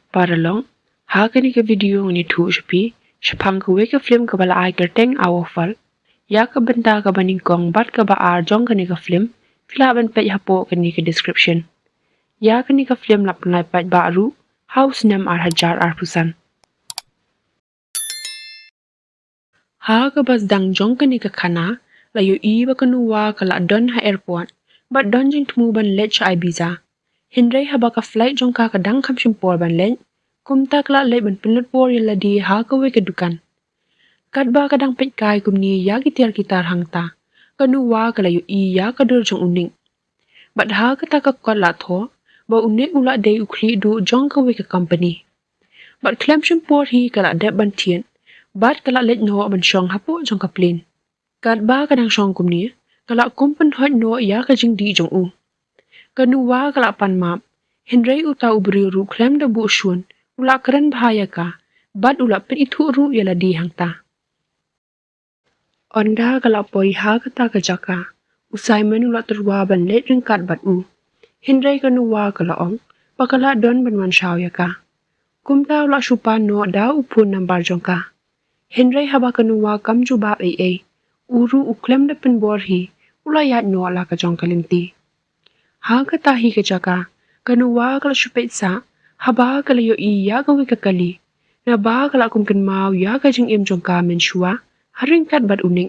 Paralong, hakani ka video ni thu shapi, shapang ka weka film ka bala ay kerteng awafal, ya ka benta ka baning kong bat ka ba jong kani ka film, filaban pet hapo kani ka description. Ya kani ka film lap ngai pat baru, house nam hajar pusan. Ha ka bas dang jong kani ka khana, layo iba kanuwa ka la don ha airport, but don jing tmu ban lech ay biza. Hindray haba ka flight jong ka dang kam shimpor ban lech, kumta kla le ban pinlut por yala di ha ka we ka dukan. Kat ba ka dang pet kai kumni ya gitar gitar hangta, kanuwa ka layo iya ka dur jong uning. But ha ka ta ka kot la tho, ba unik ula day ukli du jong ka we ka company. But klem shimpor hi ka la dep ban tien, bat ka la let no ban shong hapo jong ka plane. Kat ba ka dang shong kumni, ka la kumpan hot no ya ka jing di jong u. Kanuwa ka la pan map, Hindray uta ubri ru klem da bu shun, ula keren bahaya ka, bat ula pet itu ru yala di hangta. Onda ka la poi ha ka ta ka jaka, usai men ula terwa ban let ringkat bat u. Hindray kanuwa ka la ong, pakala don ban man shaw ya ka. Kumta ula shupa no da upun nambar jong ka. Hindray haba kanuwa kam juba uru uklem da pen bor hi, ula yat no ala ka jong kalinti. Ha ka tahi ka jaka, kanuwa ka la shupet sa, haba ka la yo iya ka wika kali, na ba ka la kumkan mau ya ka jing im jong ka men shua, haring kat bat uning.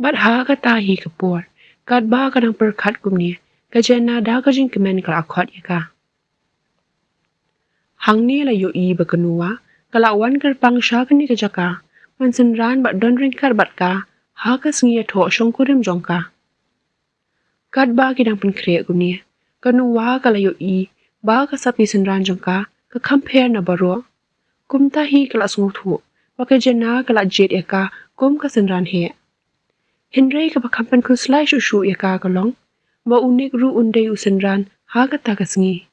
Bat ha ka tahi ka por, kat ba ka nang perkat kumni, ka jena da ka jing kemen ka la akot ya ka. Hang ni la yo iya ba kanuwa, ka la wan kerpang sya ka ni ka jaka, man senran bat don ring kat bat ka, ha ka sengi ato shong kurim jong ka. Kat ba kidang penkriya kumni, kanuwa ka layo ba ka sapi senran jong ka compare na baro. Kumta hi ka la sungut hu, waka jena ka la jet ya ka kum ka senran he. Hindray ka ba kampan ku slai shushu ya ka kalong, ba unik ru unday u senran ha ka ta ka sengi.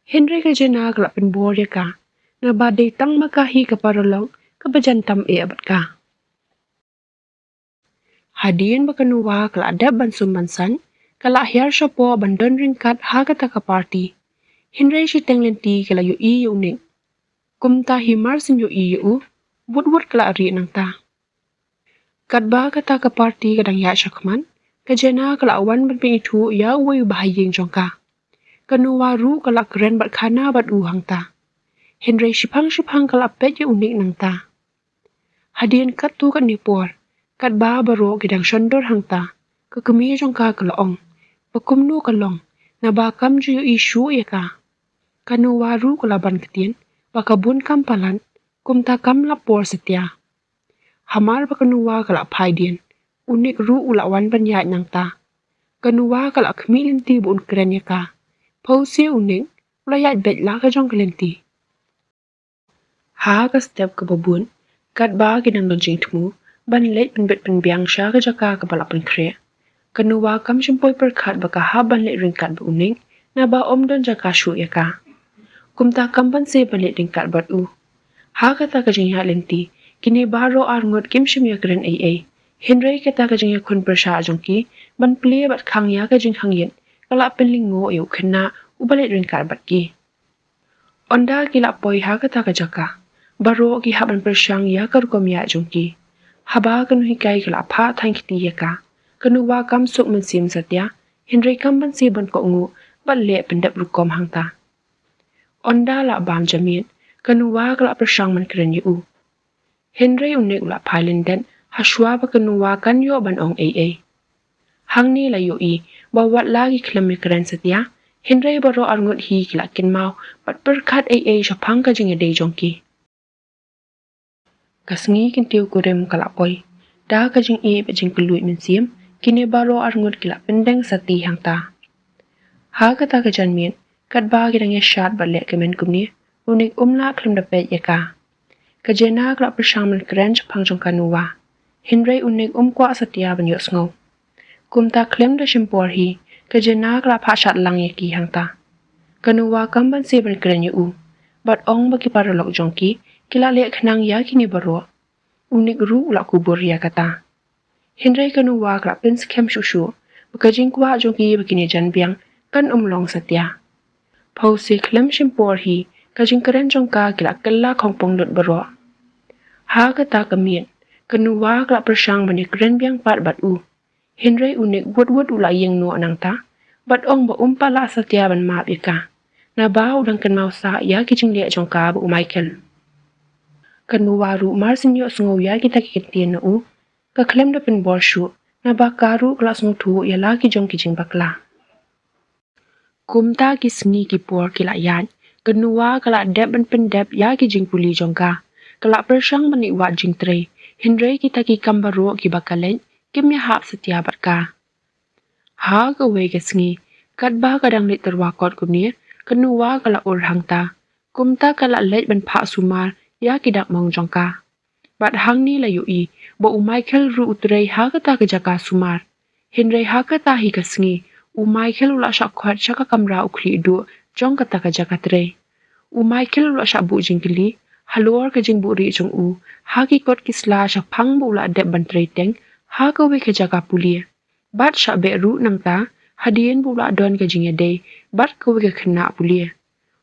Hindray ka jena ka la penbor ya ka, na ba day tang maka hi ka paralong ka ba jantam abat ka. Hadian bakanuwa kala adab ban sumbansan, kala ahyar siya po bandon ringkat hagata ka party. Hindray si tenglenti kala yu iyo uning. Kumta himar sin yu iyo wud kala ari nang ta. Kadba kata ka party kadang ya siya kaman, kajena kala awan ban pingitu ya uwayu bahaying jong ka. Kanuwa ru kala keren bat kana bat uhang ta. Hindray shipang kala pet yu uning nang ta. Hadian katu kat nipor. Kat ba baro gidang shondor hangta, kakami jong ka kalaong, pakumno kalong, na ba kam juyo isu ya ka. Kanuwa ru kalaban ketien, bakabun kampalan, kumta kam lapor setia. Hamar bakanuwa kala paidien, unik ru ulawan banyat nang ta. Kanuwa kala kemilinti buun keren ya ka, pausi unik, ulayat bet la ka jong kalenti. Ha ka step ka babun, kat ba gidang donjing temu, ban let penbet penbiang sya ka jaka ka bala penkre. Kanuwa kam simpoy perkat baka ha ban let ringkat ba uning, na ba om don jaka syu ya ka. Kumta kam ban se ban let ringkat bat u. Ha kata ka jing lenti, kini baro arngot kim shim ya keren Hindray kata ka jing kun persya jongki, ban pli bat khang ya ka jing hangyen, kala penlingo yu kena ubalet ringkat bat ki. Onda kila poy ha kata ka jaka, baro ki haban persyang ya ka rukom ya jongki. Haba kanu hikai kala pa tang kiti ya ka, kanuwa kam suk mensim satya, Hindray kam ban si ban ko ngu, bat le pendap rukom hangta. Onda la bam jamin, kanuwa kala persyang man keren yu. Hindray unik la pailindan, haswa ba kanuwa kan yo ban ong Hang ni la yu bawat lagi klami keren satya, Hindray baro arngot hi kila kinmau, bat berkat syapang ka jing day jongki. Kasngi kintiu kurem kalapoy, da ka jing bajing keluit mensim, kini baro arngot kila pendeng sati hangta. Ha kata ka janmin, kat ba kidang ya syat balik kemen kumni, unik umla klem dapet ya ka. Kajena kala persyang men keren syapang jong kanuwa, Hindray unik kwa satya ban yos ngau. Kumta klem da shimpor hi, kajena kala pa syat lang ya ki hangta. Kanuwa kamban si ban keren yu, bat ong bagi paralok jongki, kila liat kenang ya kini baro. Unik ru ula kubur ya kata. Hindray kanuwa kala pins kem shushu, bakajing kwa jongki begini jan biang kan umlong satya. Pausi klem shimpor hi, kajing keren jong ka kila kala kong pong lut baro. Ha kata kamien, kenuwa kala persang bani keren biang pat bat u. Henry unik wud ula yang nu anang ta, bat ong ba umpala satya ban maap ika. Na ba udang ken mau sa ya kijing liat jong ka ba u Michael. Kenuwa ru mar sinyo sungo ya kita kikitien na u, ka klem da pen bor shu, na ba karu kala sung tu ya la kijong kijing bakla. Kumta ki sengi ki por kila yan, kenuwa kala dep ban pendep ya kijing puli jong ka. Kala persang bani wat jing tre, Henry kita ki kambaro ki bakalen, kim ya hap setia bat ka. Ha gawe ke sengi, kat ba kadang lit terwakot kunir, kenuwa kala hang ta. Kumta kala let ban pak sumar, ya kidak mong jong ka. Bat hang ni layu i, bo u Michael ru utrei ha kata kejaka sumar. Henry ha kata hi ke sengi, u Michael ula syak kuat syaka kamra ukli du, jong kata kejaka tre. U Michael ula syak bu jing kili, haluar ke jing bu ri jong u, ha ki kot kisla syak pang bu ula dep ban tre teng, ha gawe kejaka puli. Bat syak be ru nang ta, hadien bu ula don ke jing yadei, bat gawe ke kena puli.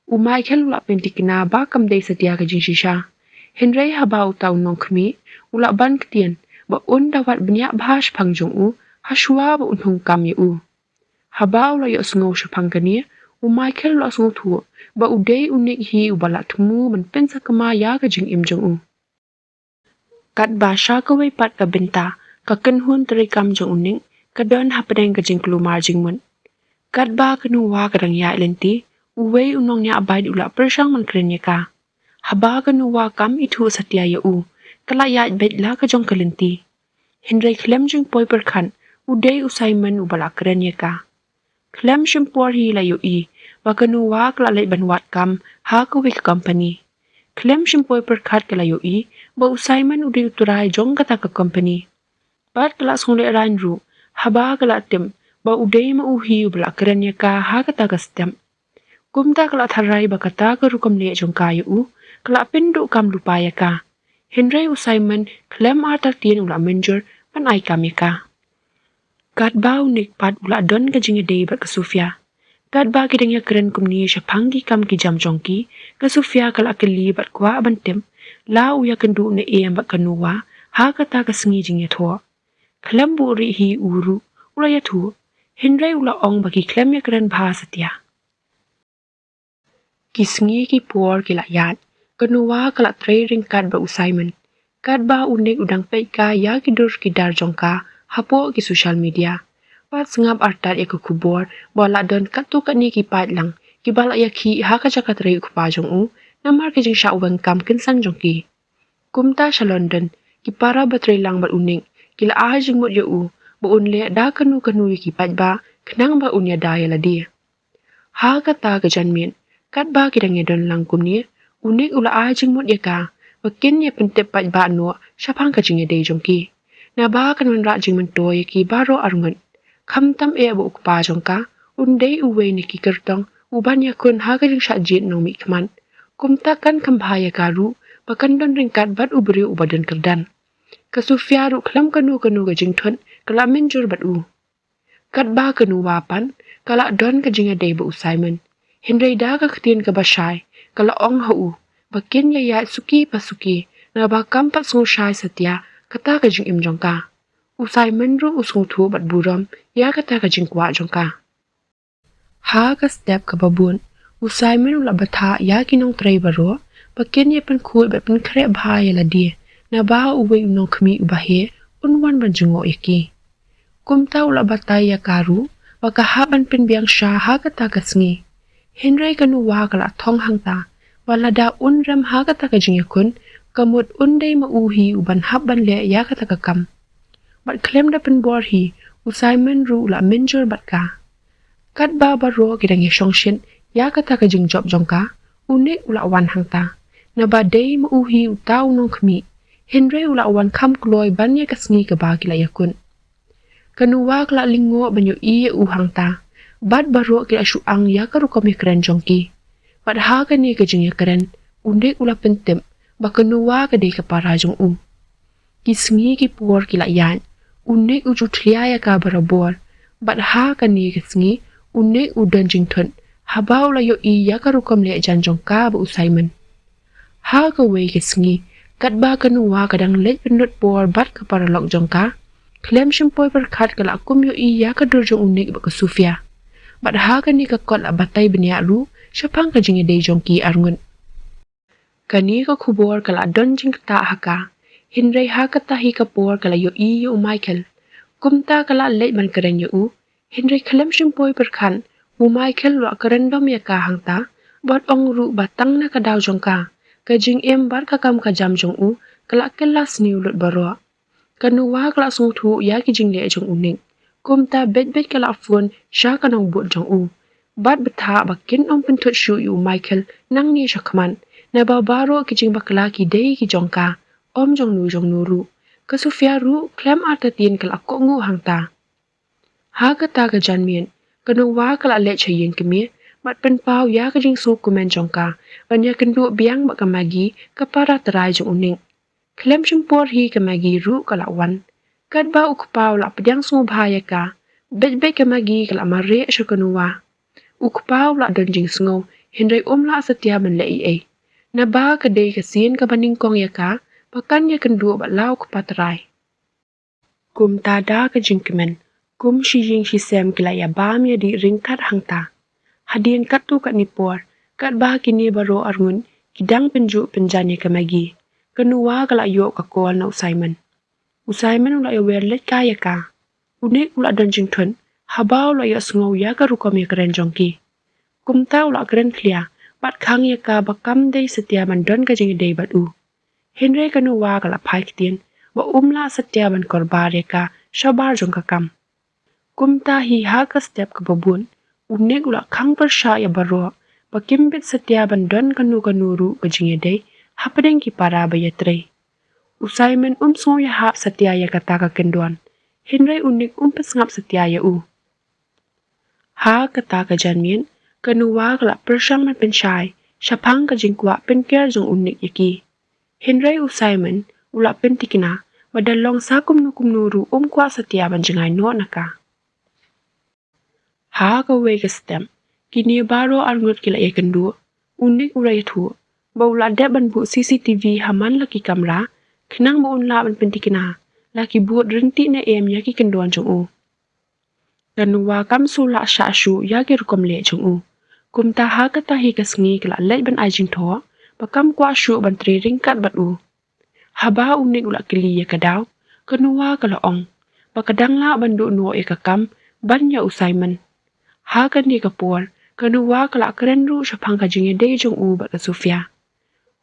U Michael ula penti kena ba kam dei setia ke jing shisha. Henry habau tau nong kemi, ula ban ketien, ba un dawat banyak bahas pang jong u, hasua ba un hung kam ye u. Habau la yo sungo syapang kani, u Michael la sungo tu, ba udei unik hi u balak temu ban pensa kema ya ke jing im jong u. Kat ba sya kawe pat ka benta, ka kenhun terikam jong uning, ka don hapadeng ke jing kelumar jing mun. Kat ba kenuwa kadang ya ilenti, uwe unong nya abai ula persang man kerenye ka. Haba kenuwa kam itu setia ya u, kala ya bet la ka jong kelenti. Henry klem jing poi perkan, udei u Simon u balak kerenye ka. Klem shimpor hi la yu i, ba kenuwa kala let ban wat kam, ha kawe ke company. Klem shimpoi perkat kala yu i, ba u Simon udei uturai jong kata ke company. Bat kala sung le rain ru, haba kala tim, ba udei ma u hi u balak kerenye ka ha kata ke stem. Kumta kala tharai ba kata ke rukam le jong ka yu u, kala pindu kam lupaya ka. Henry u Simon klem artar tien ula menjur pan ai kami ka. Kat ba unik pat ula don ka jinga dei bat ke Sofia. Kat ba kidang ya keren kumni sya panggi kam ki jam jongki, ke Sofia kala keli bat kwa abantim, la u ya kendu ne e bat kenuwa, ha kata ke sengi jing ya thua. Klem bu ri hi uru, ula ya thu, Henry ula ong bagi klem ya keren bahas setia. Kisengi ki por kila yat, kenuwa kala tre ring kat ba u Simon. Kat ba unik udang peka ya kidur kidar jongka, hapo ki social media. Pat sengap artat ya ke kubor, bala don katu kani ki pat lang, ki bala ya ki ha ka jaka tre ku pa jong u, namar ki jing sya uwang kam kinsan jongki. Kumta sya London, ki para ba tre lang bat unik, kila ah jing mut ya u, ba unle da kanu ki pat ba, kenang ba unya daya la dia. Ha kata ke janmin, kat ba kidang ya don lang kumni, unik ula ah jing mut ya ka, bakin ya pentep pat ba no, syapang ka jing ya day jongki. Na ba kan man ra jing mentoy ki baro arungan. Kam tam e bu ukpa jongka, undei uwe ni ki kertong, uban ya kun ha ka jing sya jit nong mi keman. Kumta kan kambahaya karu, bakan don ringkat bat uberi ubadan kerdan. Ka Sofia ru kelam kanu ka jing tun, kala menjur bat u. Kat ba kanu wapan, kala don ka jing ya day bu Simon. Henry da ka ketien ka basyay, kala ong hau, bakin ya ya suki pasuki, na ba kampat sung syay setia, kata ka jing im jongka. U Simon ru usung tu bat buram, ya kata ka jing kwa jongka. Ha ka step ka babun, u Simon ula bata ya kinong tray baro, bakin ya pen kuat bat pen krep bahaya la dia, na ba uwe unong kemi ubahe, unwan ban jungo iki. Kumta ula bata ya karu, baka haban pen biang sya ha kata ka sengi. Henry kenuwa kala thong hangta, wala da unram ha kata ka jing yakun, kamut undai ma uhi uban habban le ya kata ka kam. Bat klem da pen bor hi, u Simon ru la menjur bat ka. Kat ba baro kidang ya shongshin, ya kata ka jing job jongka, unik ula wan hangta. Na ba day ma uhi u tau nong kemi, Henry ula wan kam kloy ban ya kasengi ka ba kila yakun. Kenuwa kala lingo banyo iya u hangta, bat baro kila syuang ya karu kami keren jongki. Bat ha ka ni ka jing ya keren, unik ula pentim, ba kenuwa ka day ka para jong u. Kisengi ki por kila yan, unik uju tliya ya ka barabor, bat ha ka ni kisengi, unik u dan jing tun, Habau la yo I ya ka rukom le jan jong ka ba Simon. Ha ka wei ke sngi, kat ba ka nuwa kadang let penut por bat ka para lok jong ka. Klem shimpoi berkat ka la kum yo I ya ka dur jong unik ba ka Sofia. Bat ha ka ni ka kot la batai benia ru, syapang ka jingi dei jong ki arngun. Kani ka kubor ka la don jing ta haka, hinrei ha ka tahi ka por ka la yo I yo Michael. Kumta ka la let ban keren yo u, hinrei klem shimpoi berkan, Michael wa keren dom ya ka hang ta, bat ong ru batang na ka daw jong ka. Kajing em bar ka kam ka jam jong u, kala kelas ni ulut baro. Kanuwa kala sung thu ya ki jing le jong uning. Kumta bet kala fuan sha ka nong but jong u. Bat betha bakin ong pentut shu yu Michael nang ni shakman. Na ba baro ki jing bakla ki dei ki jong ka. Om jong nu ru. Ka Sofia ru klem artatin kala ko ngu hang ta. Ha ka ta ka jan mien. Kanuwa kala le chayin kemie. Mat pen pau ya ka jing su kumen jong ka. Banya kendu biang bak ka magi ka para terai jong uning. Klem shimpor hi ka magi ru kala wan. Kat ba ukpau la pediang sungu bahaya ka. Bet ka magi kala mare sya kanuwa. Ukpau la don jing sungu. Hindray la setia men le ai. Na ba ka dey ka sin ka baning kong ya ka. Pakan ya kendu ba lau ka paterai. Kum tada ka jing kemen. Kum shi jing shi sem kila ya bam ya di ringkat hang ta. Hadian kat tu kat nipor, kat bah kini baro arngun, kidang penju penjanya ke magi. Kenuwa kala yo ka kol na Simon. Simon ula yo werlet kaya ka. Unik ula don jing tun, habau ula yo sungaw ya ka rukom ya keren jongki. Kumta ula keren klia, bat kang ya ka bakam day setia man don ka jing day bat u. Henry kenuwa kala pai kitien, ba umla setia man korbar ya ka, syabar jong kakam. Kumta hi ha ka step ke babun, unik ula kang persya ya baro, pakimbit setia bandon kanu ru kajing day, hapadeng ki para bayatrei. Simon sungo ya hap setia ya kata ka kenduan, Henry unik pesngap setia ya u. Ha kata ka janmien, kanuwa kala persyang man pensyai, syapang kajing kwa penker jong unik yaki. Henry Simon ula pentikina, badalong sakum ru kwa setia banjengay no naka. Ha ka wei ka stem, kini baro arngut kila ya kendu, unik urai tu, baula dep ban bu CCTV haman laki kamera, kenang bu unla ban pentikina, laki buat renti na yaki kenduan jong u. Kanuwa kam sula shu yaki rukom le jong u. Kumta ha ka tahi ka sengi kila let ban ajing to, pakam kwa shu ban tri ringkat bat u. Haba unik ula kili ya kadaw, kanuwa kala ong, pakadang la ban du nuo ya kakam, ban ya Simon. Ha kan di kapor, kanuwa kala keren ru syapang ka jing day jong u bat ka Sofia.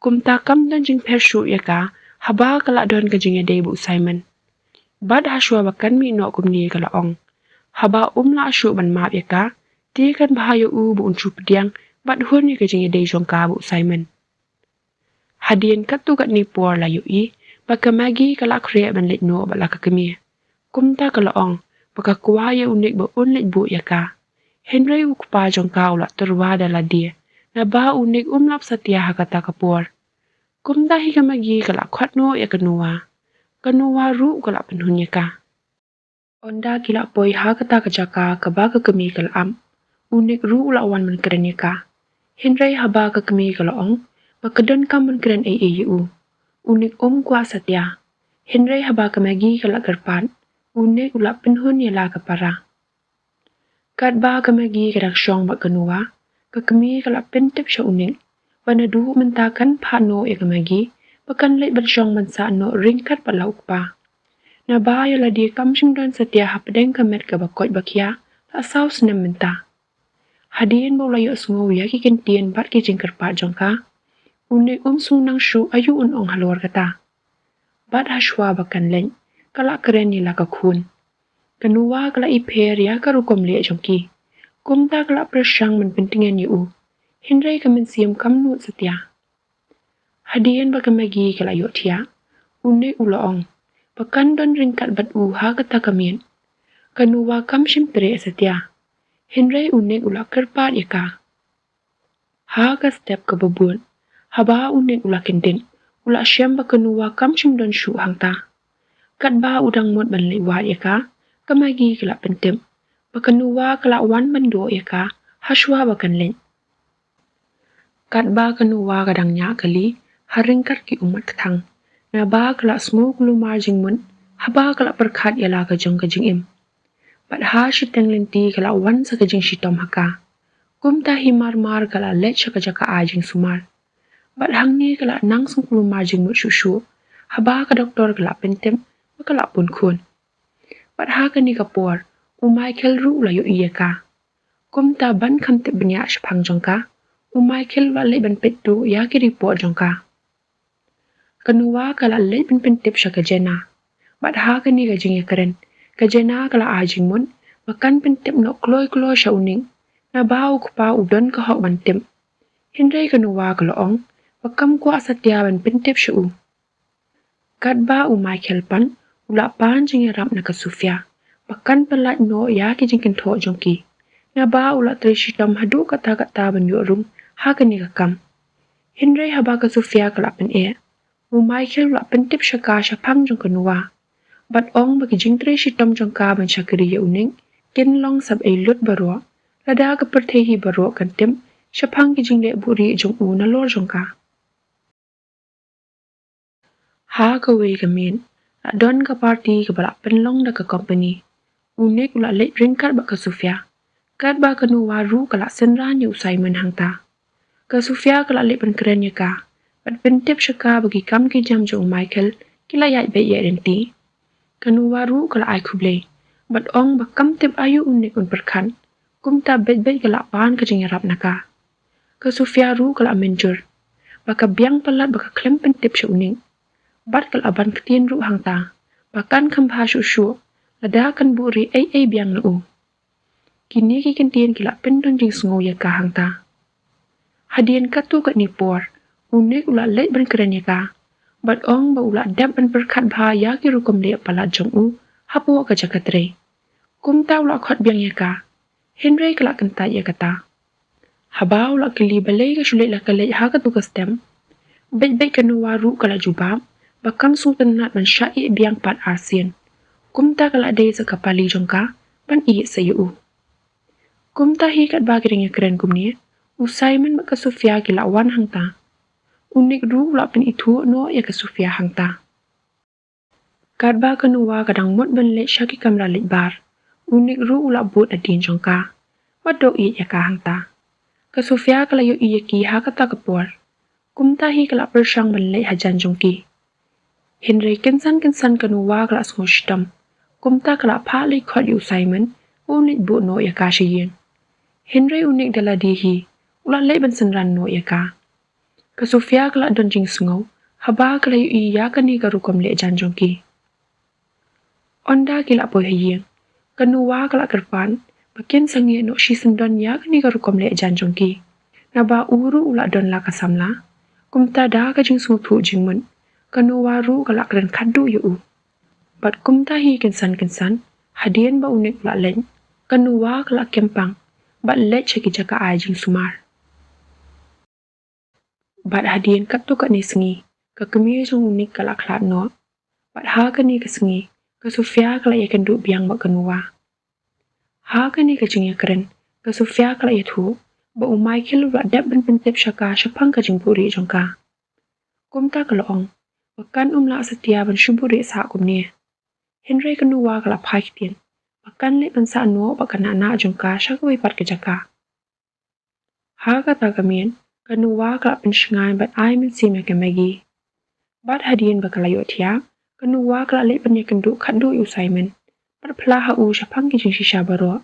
Kumta kam dan jing persyu ya ka, haba kala don ka jing day bu Simon. Bad haswa bakan mi no kumni kala ong. Haba la asyu ban maap ya ka, di kan bahaya u bu uncu pediang, bad hun ya ka jing day jong ka bu Simon. Hadian katu kat ni por la yu i, baka magi kala kriya ban let no bat la ka kemia. Kumta kala ong, baka kuwaya unik ba un let bu ya ka. Henry ukpa jong kau la terwada la dia, na ba unik lap setia hakata kapor. Kumta hi kamagi kala kwat no ya kanuwa. Kanuwa ru kala penhunya ka. Onda kila poi hakata kajaka kabaga kemi kala am. Unik ru la wan man keren ya ka. Henry haba ka kemi kala ong, bakadon kam man keren AAU. Unik kwa setia. Henry haba kamagi kala kerpan, unik ula penhunya la kapara. Kat ba kamagi kadak syong bak kenuwa, kekemi kala pentip sya uning, banadu mentakan pano ya kamagi, bakan let ban syong mansa no ringkat pala ukpa. Na ba ya la dia kam don setia hapadeng kamet ka bakot bakya, tak saw senam menta. Hadian bau layo sungaw ya ki kentien bat ki jingker pa jongka, unik sung nang syu ayu ong halor kata. Bat haswa bakan leng, kala keren nila kakun. Kanuwa kala iper ya karukom le jongki. Kumta kala persyang man pentingan yu. Henry kamen siam kamnut setia. Hadian bakamagi kala yuk tia. Unik ulaong. Pakan don ringkat bat ha kata kamien. Kanuwa kam simpre setia. Henry unik ula kerpat ya ka. Ha ka step ke babun. Haba unik ula kendin. Ula syam bakanuwa kam sim don syu hang ta. Kat ba udang mut ban lewat ya ka. Kamagi kala pentem. Bakanuwa kala wan bando ya ka, Hashwa bakan len. Kat ba kanuwa kadang nya kali, haringkat ki umat ketang. Na ba kala smuk lu marjing mun, haba kala perkat yala kajong kajing im. Bat ha shiteng lenti kala wan sa kajing shitom haka. Kumta himar mar kala let shaka jaka ajing sumar. Bat hangni kala nang sung lu marjing mut shushu, haba ka doktor kala pentem, bakala pun kun. Bat ha kani kapor, umay kel ru la yu iya ka. Kumta ban kam tip benya shpang jongka, umay kel wa le ban pettu ya ki report jongka. Kanuwa kala le ban pentip shaka jena. Bat ha kani ka jing yakaren, ka jena kala ajing mun, makan pentip no kloy sha uning, na bau kupa udon ka hok ban tim. Hindray kanuwa kala ong, bakam kwa satya ban pentip sha u. Kat ba umay kel pan, ula pan jing yarap na kasufya, bakan pelat no ya ki jing kento jongki. Na ba ula trishitam hadu kata-kata ban yorung, ha kani kakam. Hindray haba kasufya kala pen umay kel ula pentip shaka shapang jong kanuwa. Bat ong bagi jing trishitam jongka ban shakiri ya uning, kin long sab lut baro, lada ka pertehi baro kan tim, shapang ki jing le buri jong u na lor jongka. Ha ka wei ka min, la don ka party ka bala penlong da ka company. Unik ula late ringkat ba ka Sufya. Kat ba kanuwa ru kala senran yu Simon hangta. Ka Sufya kala late pen keren ya ka. Bat pentip shaka bagi kam ki jam jong Michael, kila yai be ye renti. Kanuwa ru kala ai kuble. Bat ong ba kam tip ayu unik un perkan. Kumta bet kala pan ka jing yarap naka. Ka Sufya ru kala menjur. Baka biang pelat baka klem pentip sya uning. Bat kala ban ketien ru hangta. Bakan kam bahasyu syu. Lada kan buri ai biang na u. Kini ki kentien kila pendon jing sungo ya ka hangta. Hadian katu kat nipor. Unik ula let ban keren ya ka. Bat ong ba ula dap ban berkat bahaya ki rukom le pala jong u. Hapu ka jakatre. Kumta ula khot biang ya ka. Henry kala kentat ya kata. Haba ula kili balai ka sulit la kalai ha ka tukas tem. Bet kanuwa ru kala jubam. Bakam sultan nat ban syai biang pat arsian. Kumta kala day sa kapali jongka. Ban iya sa yu. Kumta hi kat bagiring ya keren kumni. Simon baka Sufya kila wan hangta. Unik ru ula pen itu no ya ka Sufya hangta. Kat ba kanuwa kadang mut ban let syaki kamra let bar. Unik ru ula but adin jongka. Wado iya ya ka hangta. Ka Sufya kala yu iya ki ha kata kapor. Kumta hi kala persyang ban let hajan jongki. Henry kinsan kanuwa kala sngoshitam. Kumta kala pali khot yu Simon. Unik but no ya ka shiyin. Henry unik dala dihi. Ula let ban senran no ya ka. Ka Sufya kala don jing sungaw. Haba kala yu iya kani ka rukom le jan jongki. Onda kila poy hayin. Kanuwa kala kerpan. Bakin sangi no shi sendon ya kani ka rukom le jan jongki. Naba uru ula don la kasamla. Kumta da ka jing sungaw tu jing mun. Kanuwa ru kala keren kadu yu u. Bat kumta hi kinsan. Hadian ba unik ula len. Kanuwa kala kempang. Bat let ceki jaka ajing sumar. Bat hadian katu kat ni sengi. Ka kemir jong unik kala klat no. Bat ha kani ka sengi. Ka Sufya kala ya kenduk biang ba kanuwa. Ha kani ka jing ya keren. Ka Sufya kala ya tu. Ba umay kil ula dap ban pentip syaka syapang ka jing puri jongka. Kumta kala ong. Bakan umla setia ban syuburi sa kumni. Henry kanuwa kala paiktin. Bakan le ban sa no bakan anak jongka syaka wipat ke jaka. Ha kata kamin. Kanuwa kala pensyngay bat ay min sim ya ke Maggie. Bat hadian bakala yu tiap. Kanuwa kala le ban ya kenduk kadu yu Simon. Bat pelaha u syapang ki jing shisha baro.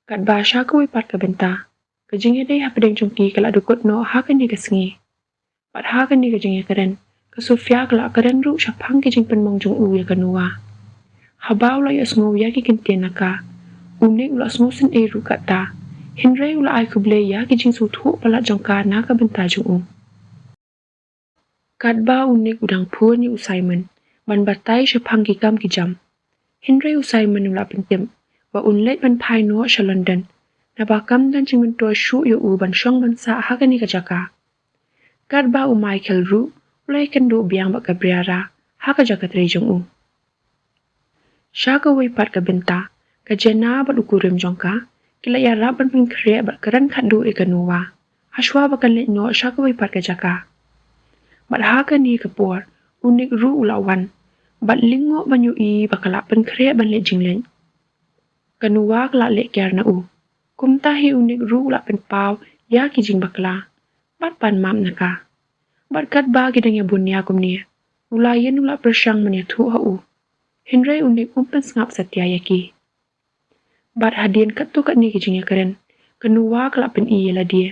Kat ba syaka wipat ke benta. Kajing ya day hapadeng jongki kala dukut no ha kani ka sengi. Bat ha kani ka jing ya keren. Ka Sufya kala keren ru syapang ki jing penmong jong u ya kanuwa. Habaw la yu sungaw ya ki kintien naka. Unik ula sungusin ru kata. Henry ula ay kuble ya ki jing sutu pala jongka na ka benta jong u. Kat ba unik udang pun yu Simon. Ban batay syapang ki kam ki jam. Henry Simon ula pentim. Ba unlet ban pai no sya London. Na bakam dan jing mentua syu yu u ban syong ban sa ha kani ka jaka. Kat ba Michael ru. Ulay kendu biang bak Gabriara. Ha ka jaka tri jong u. Sya ka wipat ka benta. Ka jena bat ukurim jongka. kila ya raban pin kre bat karan khadu e kanuwa hashwa bakan le no shakawi pat ka jaka bat ha ka ni kapor unik ru ulawan bat lingo banyu i bakala pen kre ban le jinglen kanuwa kala le kyar na u kumta hi unik ru ula pen paw ya ki jing bakla bat pan mam naka bat kat ba gidang ya bunya kumni ula yen ula persyang menya thu ha u Henry unik umpen ngap satya yaki bat hadien kat tu kat ni ki jing ya karen kanuwa kala pen i la dia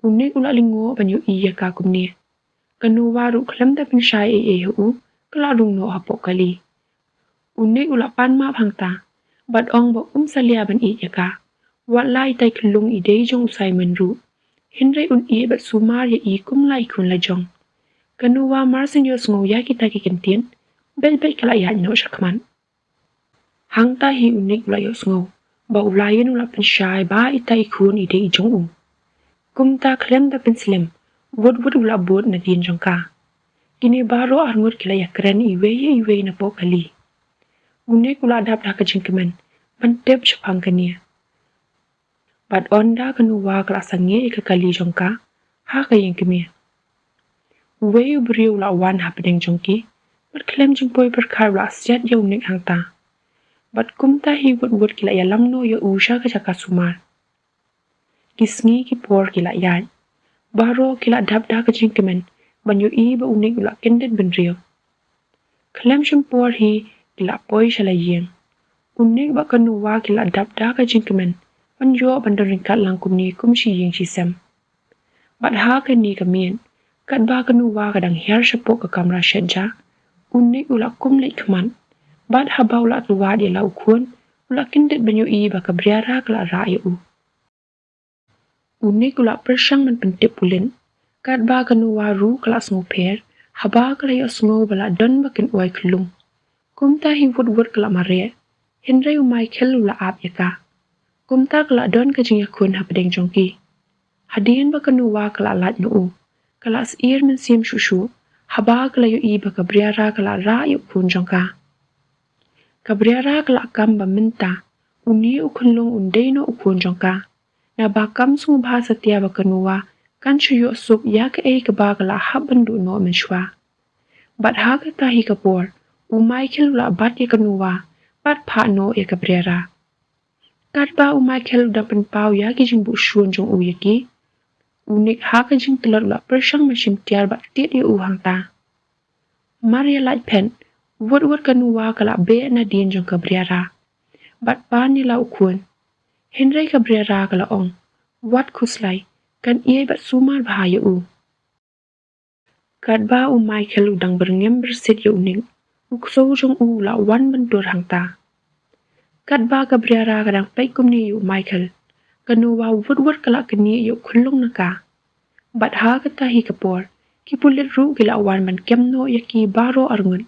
unik ula lingo banyu i ya ka kumni kanuwa ru klam da pen shai e hu kala rung no hapo kali unik ula pan ma phangta bat ong ba salia ban i ya ka wat lai tai klung i dei jong usai men ru Henry un i bat sumar ya i kum lai kun la jong kanuwa mar sing yo sngo ya kita ki kentien bel kala ya no shakman hangta hi unik ula yo sngo ba ulayen ula pen shai ba itai kun i dei jong kumta klem da pen slim wud ula bod na din jong ka kini baro arngur kila ya keren iwe na po kali unik ula dap da ka jingkemen ban tep chapang kania bat onda kanuwa kala sange ka kali jong ka ha ka yang kemia Wei beri ula wan happening jongki, bat klem jong poi berkar ula siat ya unik hangta. Bat kumta hi wud kila ya lamno ya usha ka jaka sumar. Kisngi ki por kila ya. Baro kila dap da ka jingkemen, banyo i ba unik ula kendet ben rio. Klem jong por hi kila poi shala yeng. Unik ba kanuwa kila dap da ka jingkemen, banyo bandar ringkat langkum ni kumshi yeng shisem. Bat ha ka ni kamien. Kat ba kanuwa kadang hiar shapok ke kamera shenja, unik ula kumlek keman, bat haba ula tuwa dia lau kun, ula kindet banyu i ba kabriara kala raya u. Unik ula persyang man pentip ulin, kat ba kanuwa ru kala sngo per, haba kala ya sngo bala don bakin uai kelung. Kumta hi wud kala mare, Henry umai kel ula ap yaka. Kumta kala don kajing yakun hapadeng jongki. Hadian ba kanuwa kala lat no u. Kala seir men sim shushu, haba kala yu iba kabriara kala ra yu kun jongka. Kabriara kala kamba minta, uni ukunlong undeno ukun jongka. Na bakam sungu bahasa tia bakanuwa, kan shuyo sup ya ke kaba kala habandu no menshwa. Bat ha ka tahi kapor, umay kilula bat ya kanuwa, bat pa no ya kabriara. Kat ba umay kilula dapan pao ya ki jingbu shuon jong uyaki, unik haka jing telur la persyang mesim tiar bat tiat ya uhang ta. Maria light pen, wud kanuwa kala be na dien jong kabriara. Bat pa ni la ukun. Henry kabriara kala ong, wat kuslay, kan ia bat sumar bahaya u. Kat ba Michael udang berngem bersit ya uning, ukso jong la wan bentur hang ta. Kat ba kabriara kadang paikum ni yu Michael. Kanuwa wud kala keni yuk kulung naka. Bat ha kata hi kapor, ki pulit ru kila awan man kemno yaki baro arngun.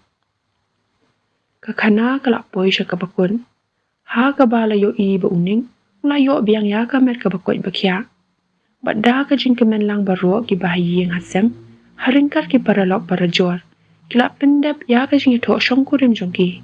Kakana kala poi siya kabakun, ha kabala yo i ba uning, ula yo biang ya kamer kabakun bakya. Bat da ka jing kemen lang baro ki bahayi yang hasem, haringkar ki paralok para jor, kila pendep ya ka jing ito syong kurim jongki.